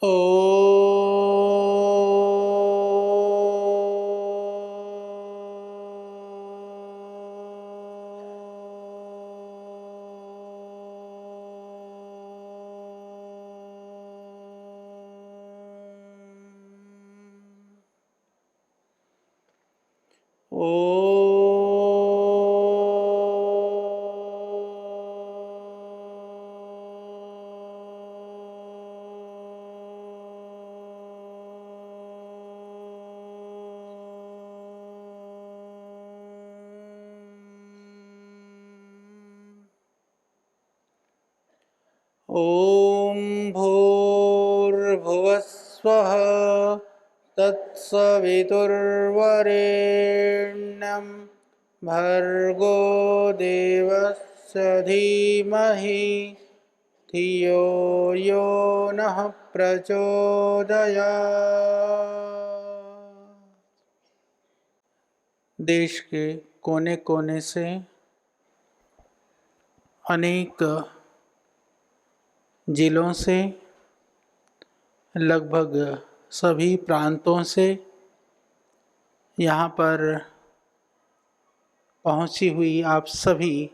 ओ ॐ भूर्भुवस्वः तत्सवितुर्वरेण्यं भर्गो देवस्य धीमहि धियो यो नः प्रचोदयात्। देश के कोने कोने से अनेक जिलों से, लगभग सभी प्रांतों से यहाँ पर पहुँची हुई आप सभी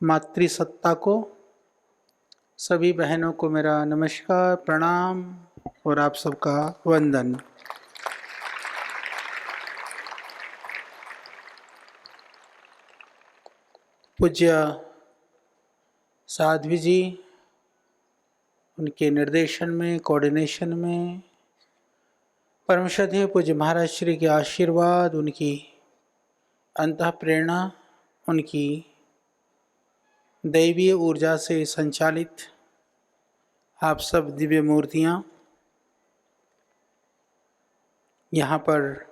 मातृसत्ता को, सभी बहनों को मेरा नमस्कार, प्रणाम और आप सबका वंदन। पूज्य साध्वी जी, उनके निर्देशन में, कोऑर्डिनेशन में, परम श्रद्धेय पूज्य महाराज श्री के आशीर्वाद, उनकी अंतः प्रेरणा, उनकी दैवीय ऊर्जा से संचालित आप सब दिव्य मूर्तियाँ यहाँ पर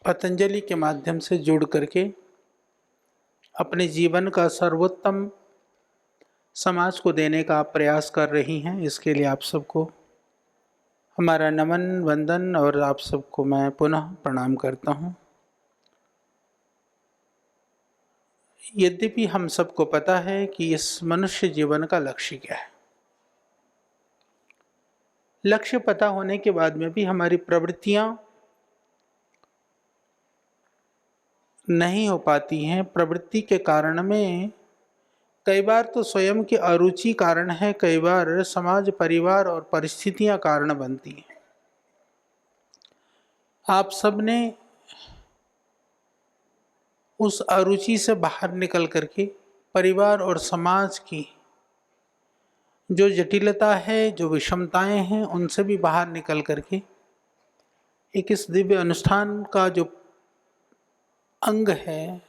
पतंजलि के माध्यम से जुड़ करके अपने जीवन का सर्वोत्तम समाज को देने का प्रयास कर रही हैं। इसके लिए आप सबको हमारा नमन, वंदन और आप सबको मैं पुनः प्रणाम करता हूँ। यद्यपि हम सबको पता है कि इस मनुष्य जीवन का लक्ष्य क्या है, लक्ष्य पता होने के बाद में भी हमारी प्रवृत्तियाँ नहीं हो पाती हैं। प्रवृत्ति के कारण में कई बार तो स्वयं की अरुचि कारण है, कई बार समाज, परिवार और परिस्थितियां कारण बनती हैं। आप सब ने उस अरुचि से बाहर निकल करके परिवार और समाज की जो जटिलता है, जो विषमताएं हैं, उनसे भी बाहर निकल करके एक इस दिव्य अनुष्ठान का जो अंग है,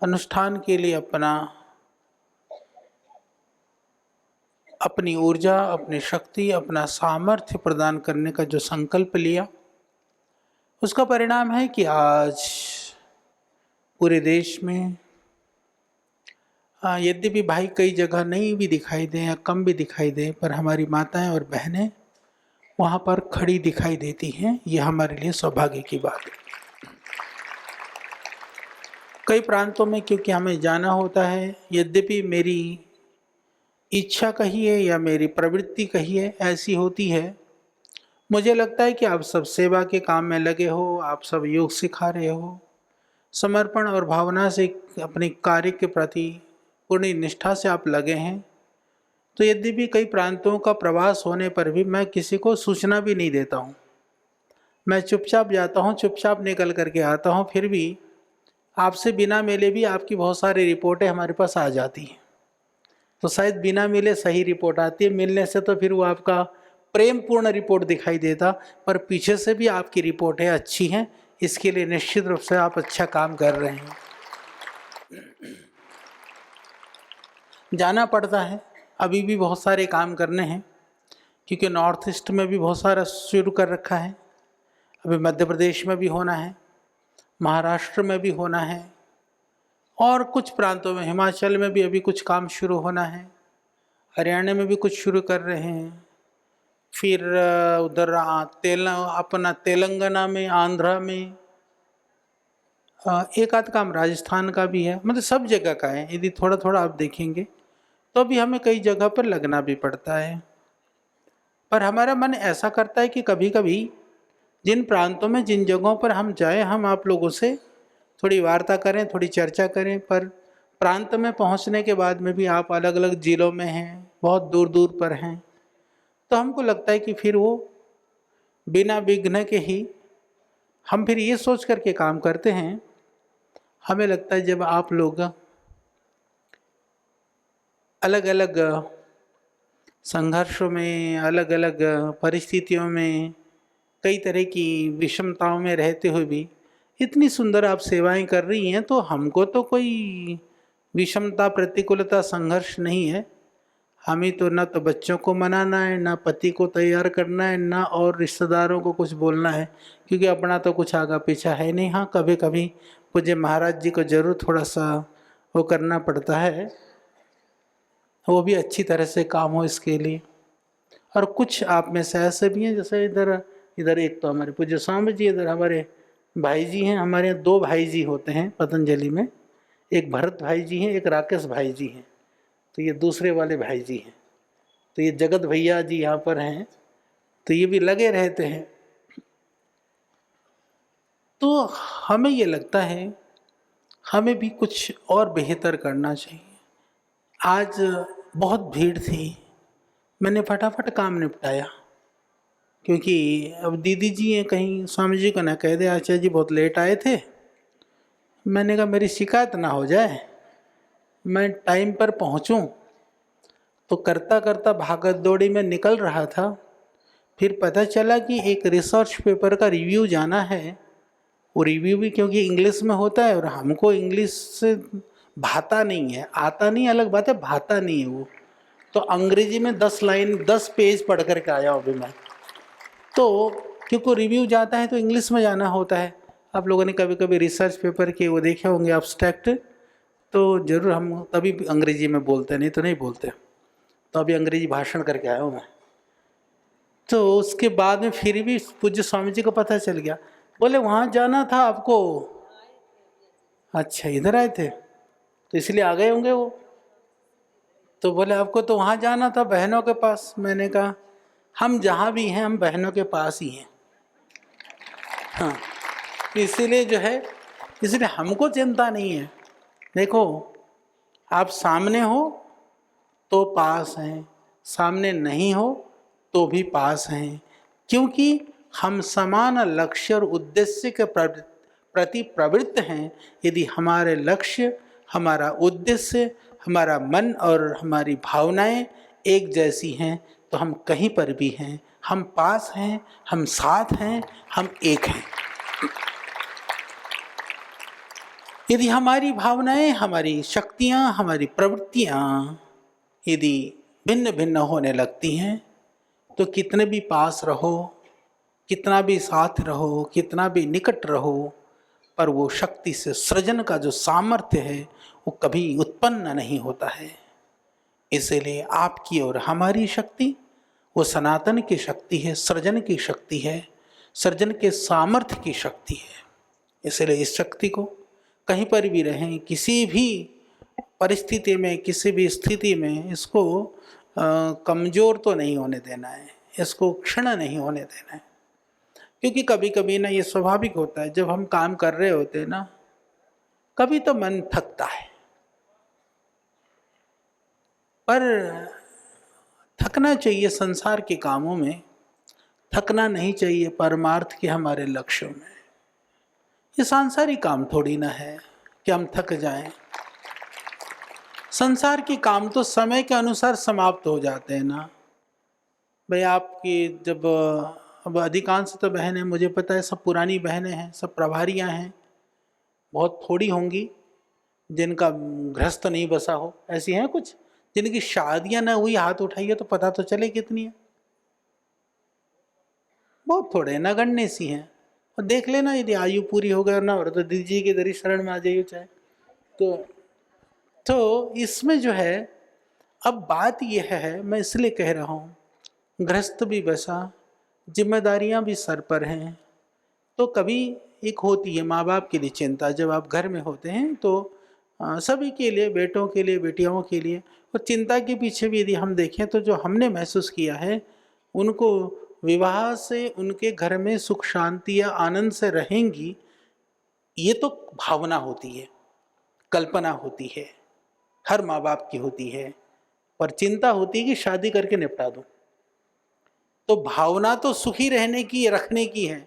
अनुष्ठान के लिए अपनी ऊर्जा, अपनी शक्ति, अपना सामर्थ्य प्रदान करने का जो संकल्प लिया, उसका परिणाम है कि आज पूरे देश में यद्यपि भाई कई जगह नहीं भी दिखाई दें या कम भी दिखाई दें, पर हमारी माताएं और बहनें वहाँ पर खड़ी दिखाई देती हैं। ये हमारे लिए सौभाग्य की बात है। कई प्रांतों में क्योंकि हमें जाना होता है, यद्यपि मेरी इच्छा कहिए या मेरी प्रवृत्ति कहिए ऐसी होती है, मुझे लगता है कि आप सब सेवा के काम में लगे हो, आप सब योग सिखा रहे हो, समर्पण और भावना से अपने कार्य के प्रति पूर्ण निष्ठा से आप लगे हैं। तो यद्यपि कई प्रांतों का प्रवास होने पर भी मैं किसी को सूचना भी नहीं देता हूँ, मैं चुपचाप जाता हूँ, चुपचाप निकल करके आता हूँ। फिर भी आपसे बिना मिले भी आपकी बहुत सारी रिपोर्टें हमारे पास आ जाती हैं। तो शायद बिना मिले सही रिपोर्ट आती है, मिलने से तो फिर वो आपका प्रेम पूर्ण रिपोर्ट दिखाई देता, पर पीछे से भी आपकी रिपोर्टें अच्छी हैं। इसके लिए निश्चित रूप से आप अच्छा काम कर रहे हैं। जाना पड़ता है, अभी भी बहुत सारे काम करने हैं, क्योंकि नॉर्थ ईस्ट में भी बहुत सारा शुरू कर रखा है। अभी मध्य प्रदेश में भी होना है, महाराष्ट्र में भी होना है, और कुछ प्रांतों में, हिमाचल में भी अभी कुछ काम शुरू होना है, हरियाणा में भी कुछ शुरू कर रहे हैं, फिर उधर अपना तेलंगाना में, आंध्रा में, एक आध काम राजस्थान का भी है। मतलब सब जगह का है। यदि थोड़ा थोड़ा आप देखेंगे तो भी हमें कई जगह पर लगना भी पड़ता है। पर हमारा मन ऐसा करता है कि कभी कभी जिन प्रांतों में, जिन जगहों पर हम जाएं, हम आप लोगों से थोड़ी वार्ता करें, थोड़ी चर्चा करें। पर प्रांत में पहुंचने के बाद में भी आप अलग अलग जिलों में हैं, बहुत दूर दूर पर हैं, तो हमको लगता है कि फिर वो बिना विघ्न के ही हम फिर ये सोच करके काम करते हैं। हमें लगता है जब आप लोग अलग अलग संघर्षों में, अलग अलग परिस्थितियों में, कई तरह की विषमताओं में रहते हुए भी इतनी सुंदर आप सेवाएं कर रही हैं, तो हमको तो कोई विषमता, प्रतिकूलता, संघर्ष नहीं है। हमें तो ना तो बच्चों को मनाना है, ना पति को तैयार करना है, ना और रिश्तेदारों को कुछ बोलना है, क्योंकि अपना तो कुछ आगा पीछा है नहीं। हाँ, कभी कभी पूज्य महाराज जी को जरूर थोड़ा सा वो करना पड़ता है, वो भी अच्छी तरह से काम हो इसके लिए। और कुछ आप में से ऐसे भी हैं, जैसे इधर इधर एक तो हमारे पूज्य स्वामी जी, इधर हमारे भाई जी हैं। हमारे यहाँ दो भाई जी होते हैं पतंजलि में, एक भरत भाई जी हैं, एक राकेश भाई जी हैं। तो ये दूसरे वाले भाई जी हैं। तो ये जगत भैया जी यहाँ पर हैं, तो ये भी लगे रहते हैं। तो हमें ये लगता है हमें भी कुछ और बेहतर करना चाहिए। आज बहुत भीड़ थी, मैंने फटाफट काम निपटाया, क्योंकि अब दीदी जी हैं, कहीं स्वामी जी को ना कह दे आचार्य जी बहुत लेट आए थे। मैंने कहा मेरी शिकायत ना हो जाए, मैं टाइम पर पहुंचूं। तो करता करता भागत दौड़ी में निकल रहा था, फिर पता चला कि एक रिसर्च पेपर का रिव्यू जाना है। वो रिव्यू भी क्योंकि इंग्लिश में होता है, और हमको इंग्लिश से भाता नहीं है, आता नहीं अलग बात है, भाता नहीं है वो। तो अंग्रेजी में 10 लाइन 10 पेज पढ़ करके आया अभी मैं। तो क्योंकि रिव्यू जाता है तो इंग्लिश में जाना होता है। आप लोगों ने कभी कभी रिसर्च पेपर के वो देखे होंगे एब्स्ट्रैक्ट, तो जरूर हम तभी अंग्रेजी में बोलते, नहीं तो नहीं बोलते। तो अभी अंग्रेजी भाषण करके आया हूँ मैं। तो उसके बाद में फिर भी पूज्य स्वामी जी को पता चल गया, बोले वहाँ जाना था आपको। अच्छा, इधर आए थे तो इसलिए आ गए होंगे वो। तो बोले आपको तो वहाँ जाना था बहनों के पास। मैंने कहा हम जहाँ भी हैं हम बहनों के पास ही हैं। हाँ, इसीलिए जो है, इसलिए हमको चिंता नहीं है। देखो, आप सामने हो तो पास हैं, सामने नहीं हो तो भी पास हैं, क्योंकि हम समान लक्ष्य और उद्देश्य के प्रति प्रवृत्त हैं। यदि हमारे लक्ष्य, हमारा उद्देश्य, हमारा मन और हमारी भावनाएं एक जैसी हैं, तो हम कहीं पर भी हैं, हम पास हैं, हम साथ हैं, हम एक हैं। यदि हमारी भावनाएं, हमारी शक्तियां, हमारी प्रवृत्तियां यदि भिन्न भिन्न होने लगती हैं, तो कितने भी पास रहो, कितना भी साथ रहो, कितना भी निकट रहो, पर वो शक्ति से सृजन का जो सामर्थ्य है वो कभी उत्पन्न नहीं होता है। इसलिए आपकी और हमारी शक्ति वो सनातन की शक्ति है, सृजन की शक्ति है, सृजन के सामर्थ्य की शक्ति है। इसलिए इस शक्ति को कहीं पर भी रहें, किसी भी परिस्थिति में, किसी भी स्थिति में इसको कमज़ोर तो नहीं होने देना है, इसको क्षीण नहीं होने देना है। क्योंकि कभी कभी ना ये स्वाभाविक होता है, जब हम काम कर रहे होते हैं ना, कभी तो मन थकता है, पर थकना चाहिए संसार के कामों में, थकना नहीं चाहिए परमार्थ के हमारे लक्ष्यों में। ये सांसारिक काम थोड़ी ना है कि हम थक जाएं। संसार के काम तो समय के अनुसार समाप्त हो जाते हैं ना भाई। आपकी जब अब अधिकांश तो बहनें, मुझे पता है सब पुरानी बहनें हैं, सब प्रभारियां हैं, बहुत थोड़ी होंगी जिनका गृहस्थ नहीं बसा हो। ऐसी हैं कुछ जिनकी शादियां ना हुई, हाथ उठाइए तो पता तो चले कितनी है। बहुत थोड़े, नगण्य सी हैं। और देख लेना, यदि आयु पूरी हो गई ना हो तो दीदी जी के दरी शरण में आ जाइए चाहे। तो इसमें जो है, अब बात यह है, मैं इसलिए कह रहा हूँ, गृहस्थ भी बसा, जिम्मेदारियां भी सर पर हैं। तो कभी एक होती है माँ बाप के लिए चिंता, जब आप घर में होते हैं तो सभी के लिए, बेटों के लिए, बेटियों के लिए। और चिंता के पीछे भी यदि हम देखें तो जो हमने महसूस किया है, उनको विवाह से उनके घर में सुख शांति या आनंद से रहेंगी, ये तो भावना होती है, कल्पना होती है, हर माँ बाप की होती है। पर चिंता होती है कि शादी करके निपटा दूं। तो भावना तो सुखी रहने की, रखने की है,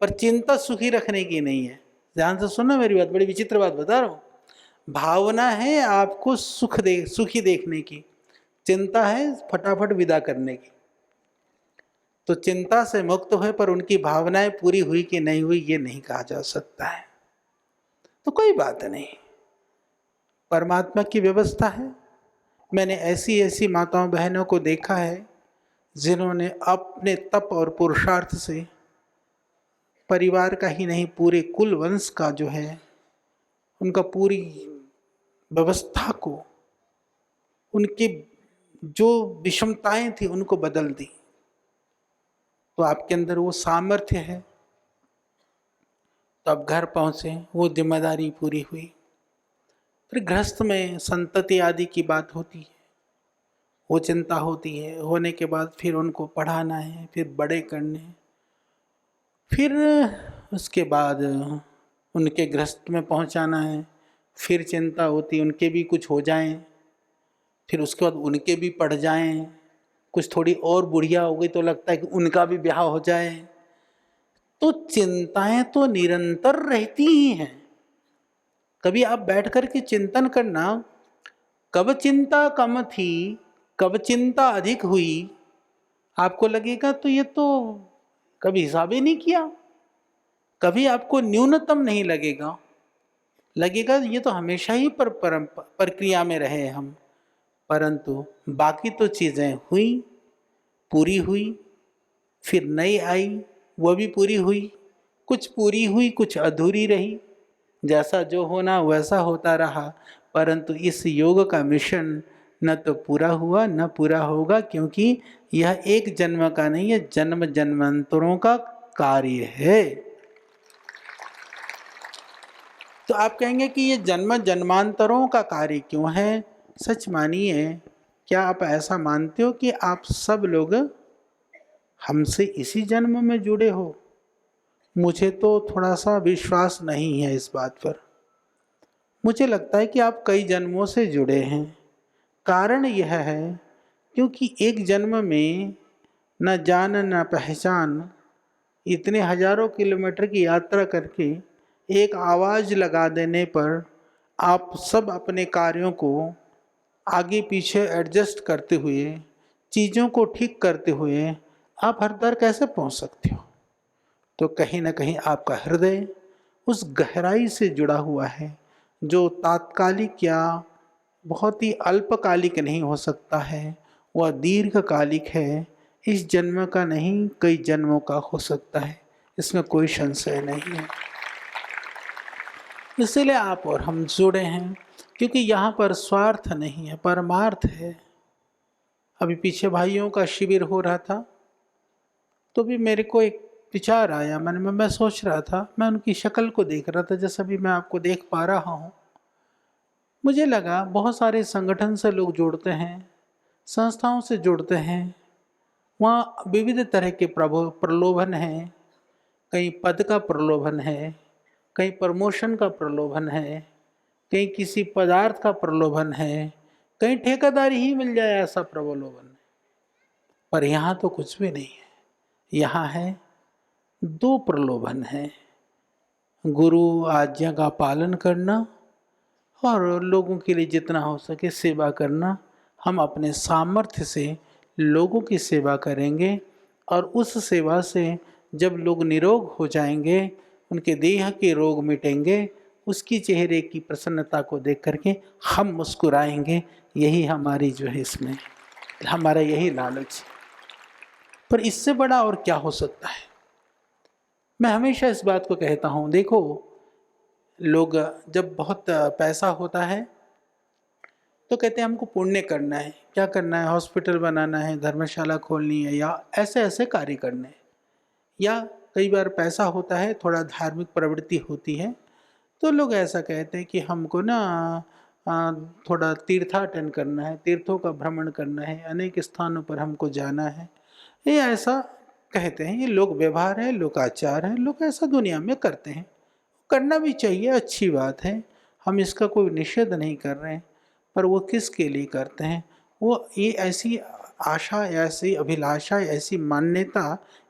पर चिंता सुखी रखने की नहीं है। ध्यान से सुनना मेरी बात, बड़ी विचित्र बात बता रहा हूं। भावना है आपको सुखी देखने की, चिंता है फटाफट विदा करने की। तो चिंता से मुक्त हुए, पर उनकी भावनाएं पूरी हुई कि नहीं हुई ये नहीं कहा जा सकता है। तो कोई बात नहीं, परमात्मा की व्यवस्था है। मैंने ऐसी ऐसी माताओं बहनों को देखा है जिन्होंने अपने तप और पुरुषार्थ से परिवार का ही नहीं, पूरे कुल वंश का जो है, उनका पूरी व्यवस्था को, उनकी जो विषमताएं थी उनको बदल दी। तो आपके अंदर वो सामर्थ्य है, तो आप घर पहुंचे, वो जिम्मेदारी पूरी हुई। फिर गृहस्थ में संतति आदि की बात होती है, वो चिंता होती है। होने के बाद फिर उनको पढ़ाना है, फिर बड़े करने हैं, फिर उसके बाद उनके गृहस्थ में पहुंचाना है, फिर चिंता होती उनके भी कुछ हो जाएं, फिर उसके बाद उनके भी पढ़ जाएं, कुछ थोड़ी और बुढ़िया हो गई तो लगता है कि उनका भी ब्याह हो जाए। तो चिंताएं तो निरंतर रहती ही हैं। कभी आप बैठ कर के चिंतन करना, कब चिंता कम थी, कब चिंता अधिक हुई, आपको लगेगा तो ये तो कभी हिसाब ही नहीं किया। कभी आपको न्यूनतम नहीं लगेगा, लगेगा ये तो हमेशा ही प्रक्रिया में रहे हम। परंतु बाकी तो चीज़ें हुई, पूरी हुई, फिर नई आई, वो भी पूरी हुई, कुछ पूरी हुई, कुछ अधूरी रही। जैसा जो होना वैसा होता रहा। परंतु इस योग का मिशन न तो पूरा हुआ न पूरा होगा, क्योंकि यह एक जन्म का नहीं है, जन्म जन्मांतरों का कार्य है। तो आप कहेंगे कि ये जन्म जन्मांतरों का कार्य क्यों है? सच मानिए, क्या आप ऐसा मानते हो कि आप सब लोग हमसे इसी जन्म में जुड़े हो? मुझे तो थोड़ा सा विश्वास नहीं है इस बात पर। मुझे लगता है कि आप कई जन्मों से जुड़े हैं। कारण यह है क्योंकि एक जन्म में न जान न पहचान, इतने हजारों किलोमीटर की यात्रा करके एक आवाज़ लगा देने पर आप सब अपने कार्यों को आगे पीछे एडजस्ट करते हुए, चीज़ों को ठीक करते हुए आप हर दर कैसे पहुंच सकते हो? तो कहीं ना कहीं आपका हृदय उस गहराई से जुड़ा हुआ है जो तात्कालिक या बहुत ही अल्पकालिक नहीं हो सकता है, वह दीर्घकालिक है। इस जन्म का नहीं, कई जन्मों का हो सकता है, इसमें कोई संशय नहीं है। इसीलिए आप और हम जुड़े हैं, क्योंकि यहाँ पर स्वार्थ नहीं है, परमार्थ है। अभी पीछे भाइयों का शिविर हो रहा था, तो भी मेरे को एक विचार आया मन में। मैं सोच रहा था, मैं उनकी शक्ल को देख रहा था जैसा भी मैं आपको देख पा रहा हूँ। मुझे लगा बहुत सारे संगठन से लोग जुड़ते हैं, संस्थाओं से जुड़ते हैं, वहाँ विविध तरह के प्रलोभन हैं। कहीं पद का प्रलोभन है, कहीं प्रमोशन का प्रलोभन है, कहीं किसी पदार्थ का प्रलोभन है, कहीं ठेकेदारी ही मिल जाए ऐसा प्रलोभन है। पर यहाँ तो कुछ भी नहीं है। यहाँ है दो प्रलोभन है, गुरु आज्ञा का पालन करना और लोगों के लिए जितना हो सके सेवा करना। हम अपने सामर्थ्य से लोगों की सेवा करेंगे और उस सेवा से जब लोग निरोग हो जाएंगे, उनके देह के रोग मिटेंगे, उसकी चेहरे की प्रसन्नता को देख करके हम मुस्कुराएंगे। यही हमारी जो है, इसमें हमारा यही लालच है। पर इससे बड़ा और क्या हो सकता है? मैं हमेशा इस बात को कहता हूँ, देखो, लोग जब बहुत पैसा होता है तो कहते हैं हमको पुण्य करना है। क्या करना है? हॉस्पिटल बनाना है, धर्मशाला खोलनी है, या ऐसे ऐसे कार्य करने हैं। या कई बार पैसा होता है, थोड़ा धार्मिक प्रवृत्ति होती है, तो लोग ऐसा कहते हैं कि हमको ना आ, थोड़ा तीर्थाटन करना है, तीर्थों का भ्रमण करना है, अनेक स्थानों पर हमको जाना है, ये ऐसा कहते हैं। ये लोक व्यवहार है, लोकाचार है, लोग ऐसा दुनिया में करते हैं। करना भी चाहिए, अच्छी बात है, हम इसका कोई निषेध नहीं कर रहे हैं। पर वो किसके लिए करते हैं? वो ये ऐसी आशा, ऐसी अभिलाषा, ऐसी मान्यता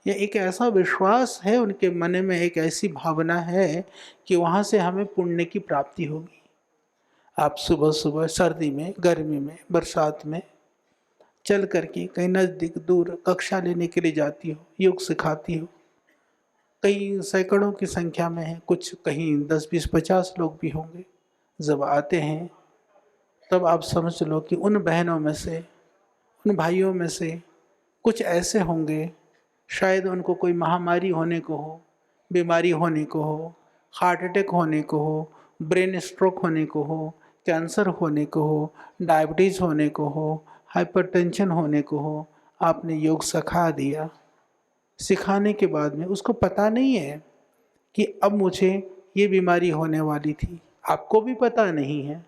या एक ऐसा विश्वास है उनके मन में, एक ऐसी भावना है कि वहाँ से हमें पुण्य की प्राप्ति होगी। आप सुबह सुबह सर्दी में, गर्मी में, बरसात में चल करके कहीं नज़दीक दूर कक्षा लेने के लिए जाती हो, योग सिखाती हो, कई सैकड़ों की संख्या में है, कुछ कहीं 10, 20, 50 लोग भी होंगे। जब आते हैं तब आप समझ लो कि उन बहनों में से, उन भाइयों में से कुछ ऐसे होंगे, शायद उनको कोई महामारी होने को हो, बीमारी होने को हो, हार्ट अटैक होने को हो, ब्रेन स्ट्रोक होने को हो, कैंसर होने को हो, डायबिटीज़ होने को हो, हाइपरटेंशन होने को हो। आपने योग सिखा दिया, सिखाने के बाद में उसको पता नहीं है कि अब मुझे ये बीमारी होने वाली थी, आपको भी पता नहीं है,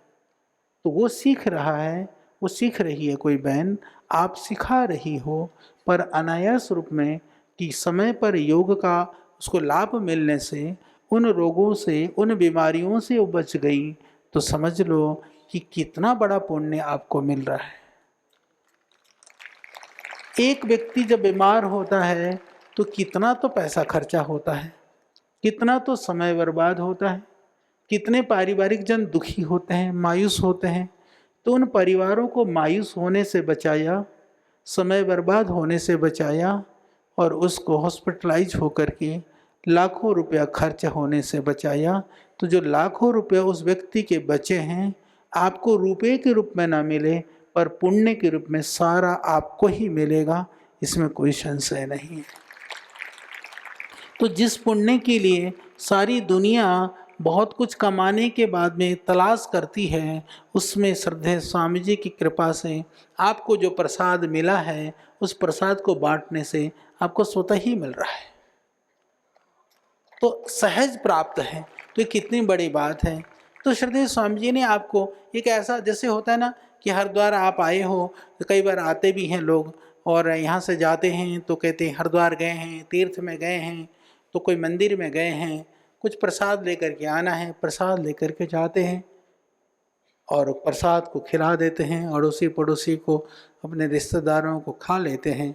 तो वो सीख रहा है, वो सीख रही है कोई बहन, आप सिखा रही हो, पर अनायास रूप में कि समय पर योग का उसको लाभ मिलने से उन रोगों से, उन बीमारियों से वो बच गई, तो समझ लो कि कितना बड़ा पुण्य आपको मिल रहा है। एक व्यक्ति जब बीमार होता है तो कितना तो पैसा खर्चा होता है, कितना तो समय बर्बाद होता है, कितने पारिवारिक जन दुखी होते हैं, मायूस होते हैं। तो उन परिवारों को मायूस होने से बचाया, समय बर्बाद होने से बचाया, और उसको हॉस्पिटलाइज होकर के लाखों रुपया खर्च होने से बचाया। तो जो लाखों रुपये उस व्यक्ति के बचे हैं, आपको रुपये के रूप में ना मिले, पर पुण्य के रूप में सारा आपको ही मिलेगा, इसमें कोई संशय नहीं है। तो जिस पुण्य के लिए सारी दुनिया बहुत कुछ कमाने के बाद में तलाश करती है, उसमें श्रद्धेय स्वामी जी की कृपा से आपको जो प्रसाद मिला है, उस प्रसाद को बांटने से आपको स्वतः ही मिल रहा है, तो सहज प्राप्त है। तो ये कितनी बड़ी बात है। तो श्रद्धेय स्वामी जी ने आपको एक ऐसा, जैसे होता है ना कि हरिद्वार आप आए हो, तो कई बार आते भी हैं लोग और यहाँ से जाते हैं तो कहते हैं हरिद्वार गए हैं, तीर्थ में गए हैं, तो कोई मंदिर में गए हैं, कुछ प्रसाद लेकर के आना है, प्रसाद लेकर के जाते हैं और प्रसाद को खिला देते हैं, अड़ोसी पड़ोसी को, अपने रिश्तेदारों को खा लेते हैं,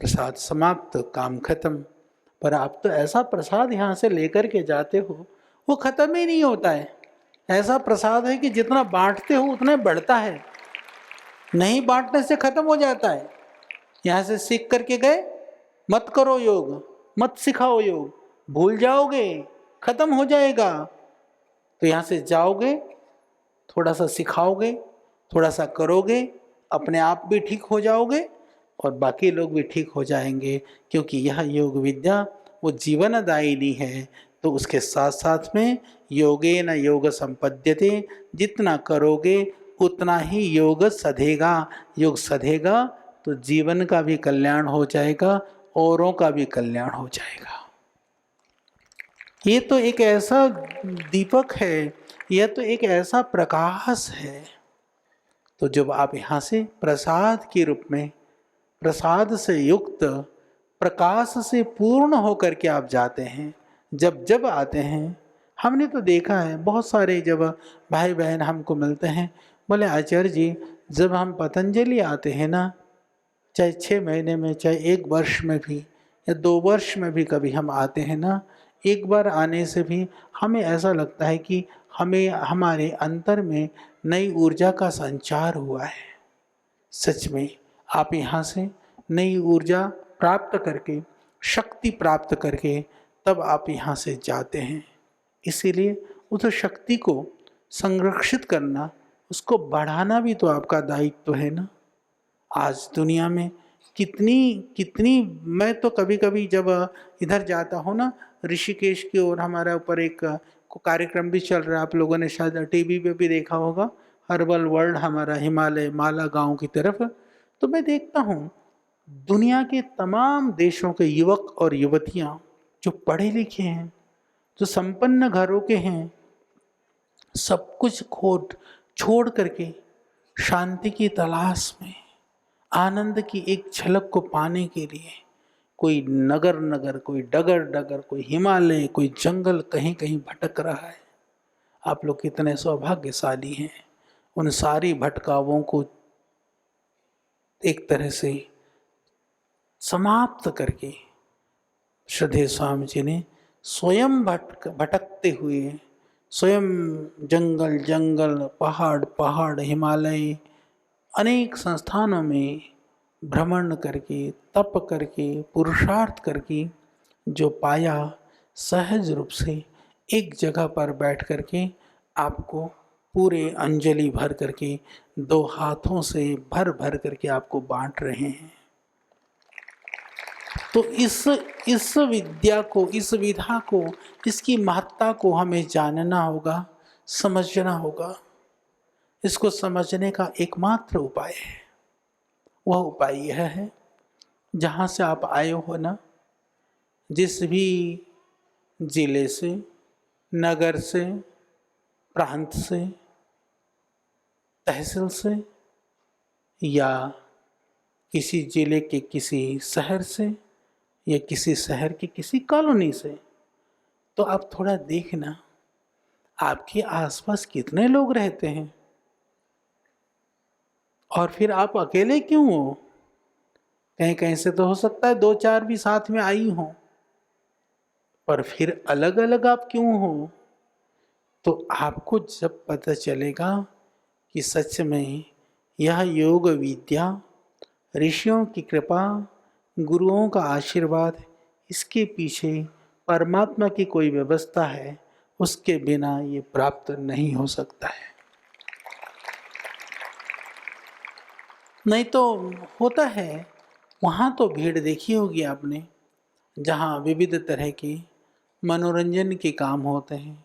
प्रसाद समाप्त, काम खत्म। पर आप तो ऐसा प्रसाद यहाँ से लेकर के जाते हो, वो खत्म ही नहीं होता है। ऐसा प्रसाद है कि जितना बांटते हो उतना बढ़ता है, नहीं बांटने से खत्म हो जाता है। यहाँ से सीख करके गए, मत करो योग, मत सिखाओ योग, भूल जाओगे, खत्म हो जाएगा। तो यहाँ से जाओगे, थोड़ा सा सिखाओगे, थोड़ा सा करोगे, अपने आप भी ठीक हो जाओगे और बाकी लोग भी ठीक हो जाएंगे, क्योंकि यह योग विद्या वो जीवनदायिनी है। तो उसके साथ साथ में योगेन योग संपद्यते, जितना करोगे उतना ही योग सधेगा। योग सधेगा तो जीवन का भी कल्याण हो जाएगा, औरों का भी कल्याण हो जाएगा। ये तो एक ऐसा दीपक है, यह तो एक ऐसा प्रकाश है। तो जब आप यहाँ से प्रसाद के रूप में, प्रसाद से युक्त, प्रकाश से पूर्ण होकर के आप जाते हैं, जब जब आते हैं, हमने तो देखा है बहुत सारे जब भाई बहन हमको मिलते हैं, बोले आचार्य जी जब हम पतंजलि आते हैं ना, चाहे 6 महीने में, चाहे 1 वर्ष में भी या 2 वर्ष में भी कभी हम आते हैं ना, एक बार आने से भी हमें ऐसा लगता है कि हमें हमारे अंतर में नई ऊर्जा का संचार हुआ है। सच में आप यहाँ से नई ऊर्जा प्राप्त करके, शक्ति प्राप्त करके तब आप यहाँ से जाते हैं। इसीलिए उस शक्ति को संरक्षित करना, उसको बढ़ाना भी तो आपका दायित्व है ना। आज दुनिया में कितनी कितनी, मैं तो कभी कभी जब इधर जाता हूँ ना, ऋषिकेश की ओर हमारा ऊपर एक कार्यक्रम भी चल रहा है, आप लोगों ने शायद टीवी पे भी देखा होगा, हर्बल वर्ल्ड हमारा हिमालय माला गांव की तरफ। तो मैं देखता हूँ दुनिया के तमाम देशों के युवक और युवतियाँ जो पढ़े लिखे हैं, जो संपन्न घरों के हैं, सब कुछ छोड़ करके शांति की तलाश में, आनंद की एक झलक को पाने के लिए कोई नगर नगर, कोई डगर डगर, कोई हिमालय, कोई जंगल कहीं कहीं भटक रहा है। आप लोग कितने सौभाग्यशाली हैं। उन सारी भटकावों को एक तरह से समाप्त करके श्रद्धेय स्वामी जी ने स्वयं भटकते हुए, स्वयं जंगल जंगल, पहाड़ पहाड़, हिमालय, अनेक संस्थानों में भ्रमण करके, तप करके, पुरुषार्थ करके जो पाया, सहज रूप से एक जगह पर बैठ करके आपको पूरे अंजलि भर करके, दो हाथों से भर भर करके आपको बांट रहे हैं। तो इस विद्या को, इस विधा को, इसकी महत्ता को हमें जानना होगा, समझना होगा। इसको समझने का एकमात्र उपाय है, वह उपाय यह है, जहाँ से आप आए हो ना, जिस भी जिले से, नगर से, प्रांत से, तहसील से, या किसी जिले के किसी शहर से, या किसी शहर की किसी कॉलोनी से, तो आप थोड़ा देखना आपके आसपास कितने लोग रहते हैं, और फिर आप अकेले क्यों हो। कहीं कहीं से तो हो सकता है दो चार भी साथ में आई हो, पर फिर अलग अलग आप क्यों हो। तो आपको जब पता चलेगा कि सच में यह योग विद्या, ऋषियों की कृपा, गुरुओं का आशीर्वाद, इसके पीछे परमात्मा की कोई व्यवस्था है, उसके बिना ये प्राप्त नहीं हो सकता है। नहीं तो होता है, वहाँ तो भीड़ देखी होगी आपने, जहाँ विविध तरह के मनोरंजन के काम होते हैं,